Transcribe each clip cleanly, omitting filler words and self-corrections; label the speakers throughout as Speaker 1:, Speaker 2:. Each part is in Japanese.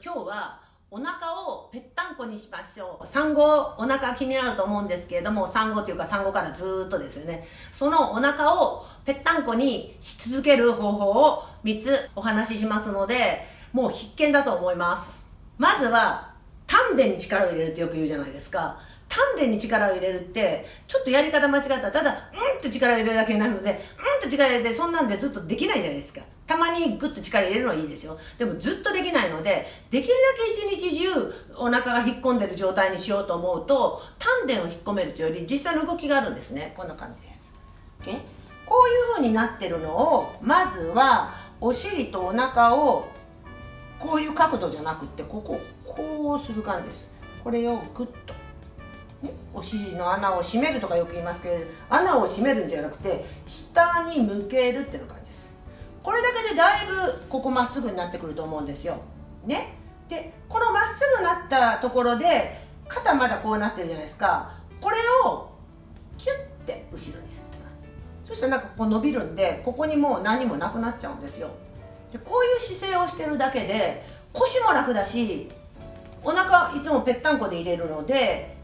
Speaker 1: 今日はお腹をぺったんこにしましょう。産後お腹気になると思うんですけれども、産後というか産後からずーっとですよね。そのお腹をぺったんこにし続ける方法を3つお話ししますので、もう必見だと思います。まずは丹田に力を入れるってよく言うじゃないですか。丹田に力を入れるってちょっとやり方間違ったらただって力を入れるだけになるので、って力を入れてそんなんでずっとできないじゃないですか。たまにグッと力入れるのはいいですよ。でもずっとできないので、できるだけ一日中お腹が引っ込んでる状態にしようと思うと、丹田を引っ込めるというより実際の動きがあるんですね。こんな感じです。こういう風になってるのを、まずはお尻とお腹をこういう角度じゃなくって、こうする感じです。これをグッと、ね、お尻の穴を閉めるとかよく言いますけど、穴を閉めるんじゃなくて下に向けるっていう感じです。これだけでだいぶここまっすぐになってくると思うんですよ。ね。で、このまっすぐなったところで肩まだこうなってるじゃないですか。これをキュッて後ろにするって感じ。そしたらなんかこう伸びるんで、ここにもう何もなくなっちゃうんですよ。で、こういう姿勢をしてるだけで腰も楽だし、お腹いつもぺったんこで入れるので、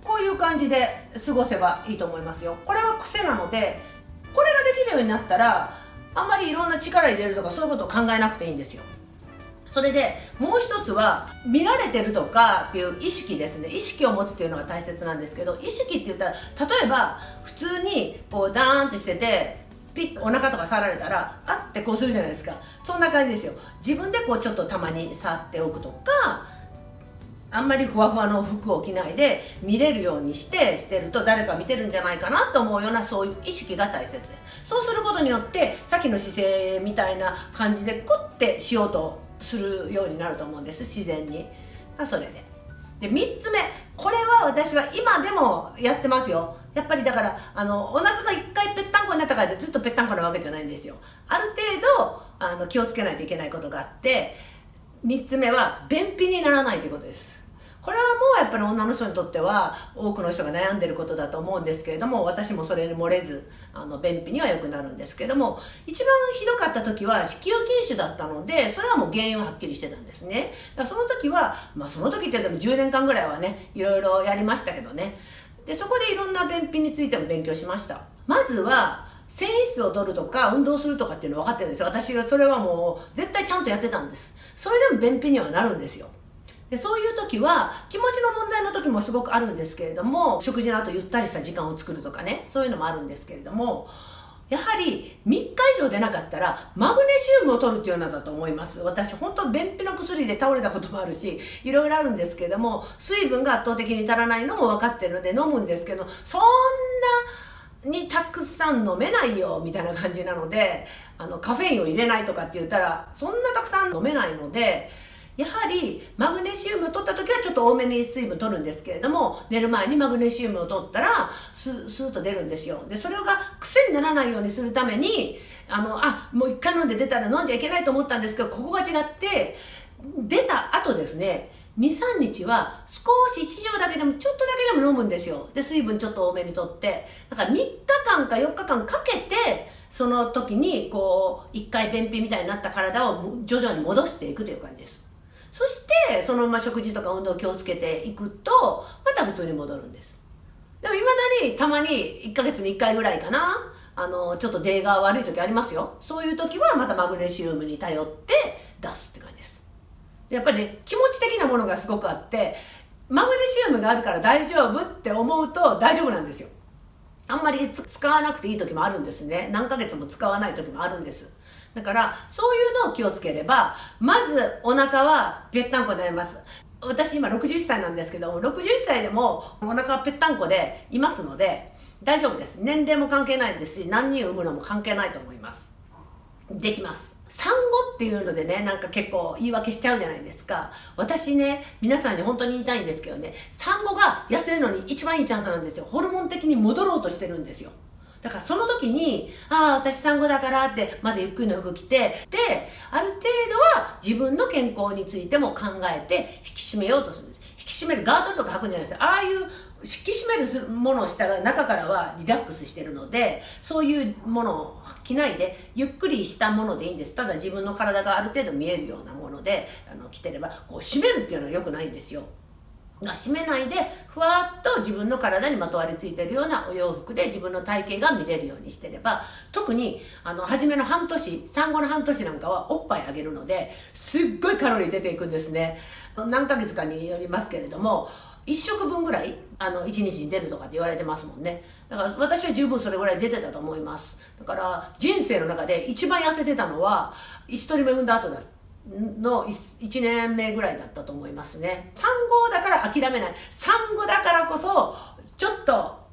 Speaker 1: こういう感じで過ごせばいいと思いますよ。これは癖なので、これができるようになったらあんまりいろんな力入れるとかそういうことを考えなくていいんですよ。それでもう一つは、見られてるとかっていう意識ですね。意識を持つっていうのが大切なんですけど、意識って言ったら、例えば普通にこうダーンってしててピッお腹とか触られたらあってこうするじゃないですか。そんな感じですよ。自分でこうちょっとたまに触っておくとか、あんまりふわふわの服を着ないで見れるようにしてると、誰か見てるんじゃないかなと思うような、そういう意識が大切で、そうすることによってさっきの姿勢みたいな感じでクッてしようとするようになると思うんです、自然に。それで3つ目、これは私は今でもやってますよ。やっぱりだからお腹が1回ぺったんこになったからでずっとぺったんこなわけじゃないんですよ。ある程度気をつけないといけないことがあって、3つ目は便秘にならないということです。これはもうやっぱり女の人にとっては多くの人が悩んでることだと思うんですけれども、私もそれに漏れず便秘には良くなるんですけれども、一番ひどかった時は子宮筋腫だったので、それはもう原因ははっきりしてたんですね。だからその時は、その時ってでも10年間ぐらいはね、いろいろやりましたけどね。で、そこでいろんな便秘についても勉強しました。まずは繊維質を取るとか運動するとかっていうの分かってるんですよ。私がそれはもう絶対ちゃんとやってたんです。それでも便秘にはなるんですよ。で、そういう時は気持ちの問題の時もすごくあるんですけれども、食事の後ゆったりした時間を作るとかね、そういうのもあるんですけれども、やはり3日以上出なかったらマグネシウムを取るっていうのだと思います。私本当便秘の薬で倒れたこともあるし、いろいろあるんですけれども、水分が圧倒的に足らないのも分かってるので飲むんですけど、そんなにたくさん飲めないよみたいな感じなので、カフェインを入れないとかって言ったらそんなたくさん飲めないので、やはりマグネシウムを取った時はちょっと多めに水分取るんですけれども、寝る前にマグネシウムを取ったらスーッと出るんですよ。で、それが癖にならないようにするためにもう一回飲んで出たら飲んじゃいけないと思ったんですけど、ここが違って、出た後ですね、2、3日は少し1錠だけでもちょっとだけでも飲むんですよ。で、水分ちょっと多めに取って、だから3日間か4日間かけて、その時にこう1回便秘みたいになった体を徐々に戻していくという感じです。そしてそのまま食事とか運動を気をつけていくとまた普通に戻るんです。でもいまだにたまに1ヶ月に1回ぐらいかな、ちょっと出が悪い時ありますよ。そういう時はまたマグネシウムに頼って出すって感じです。で、やっぱりね、気持ち的なものがすごくあって、マグネシウムがあるから大丈夫って思うと大丈夫なんですよ。あんまり使わなくていい時もあるんですね。何ヶ月も使わない時もあるんです。だからそういうのを気をつければ、まずお腹はぺったんこになります。私今61歳なんですけど、61歳でもお腹はぺったんこでいますので大丈夫です。年齢も関係ないですし、何人産むのも関係ないと思います。できます。産後っていうのでね、なんか結構言い訳しちゃうじゃないですか。私ね、皆さんに本当に言いたいんですけどね、産後が痩せるのに一番いいチャンスなんですよ。ホルモン的に戻ろうとしてるんですよ。だからその時に、私産後だからってまだゆっくりの服着て、で、ある程度は自分の健康についても考えて引き締めようとするんです。引き締めるガードルとか履くんじゃないですよ。ああいう引き締めるものをしたら中からはリラックスしてるので、そういうものを着ないでゆっくりしたものでいいんです。ただ自分の体がある程度見えるようなもので着てれば、こう締めるっていうのは良くないんですよ。締めないでふわっと自分の体にまとわりついてるようなお洋服で自分の体型が見れるようにしてれば、特に初めの半年、産後の半年なんかはおっぱいあげるのですっごいカロリー出ていくんですね。何ヶ月かによりますけれども、1食分ぐらい1日に出るとかって言われてますもんね。だから私は十分それぐらい出てたと思います。だから人生の中で一番痩せてたのは1人目産んだ後の1年目ぐらいだったと思いますね。産後だから諦めない。産後だからこそちょっと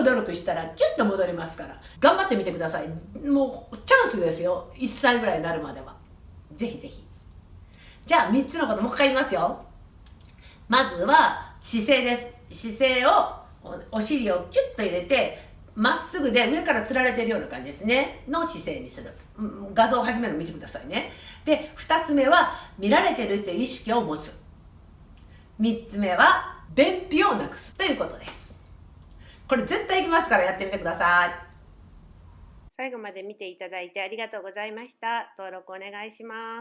Speaker 1: 努力したらキュッと戻りますから、頑張ってみてください。もうチャンスですよ、1歳ぐらいになるまでは。ぜひぜひ。じゃあ3つのこともう一回言いますよ。まずは姿勢です。姿勢をお尻をキュッと入れてまっすぐで上からつられてるような感じですねの姿勢にする。画像を始めるの見てくださいね。で2つ目は見られてるっていう意識を持つ。3つ目は便秘をなくすということです。これ絶対いきますからやってみてください。最後まで見ていただいてありがとうございました。登録お願いします。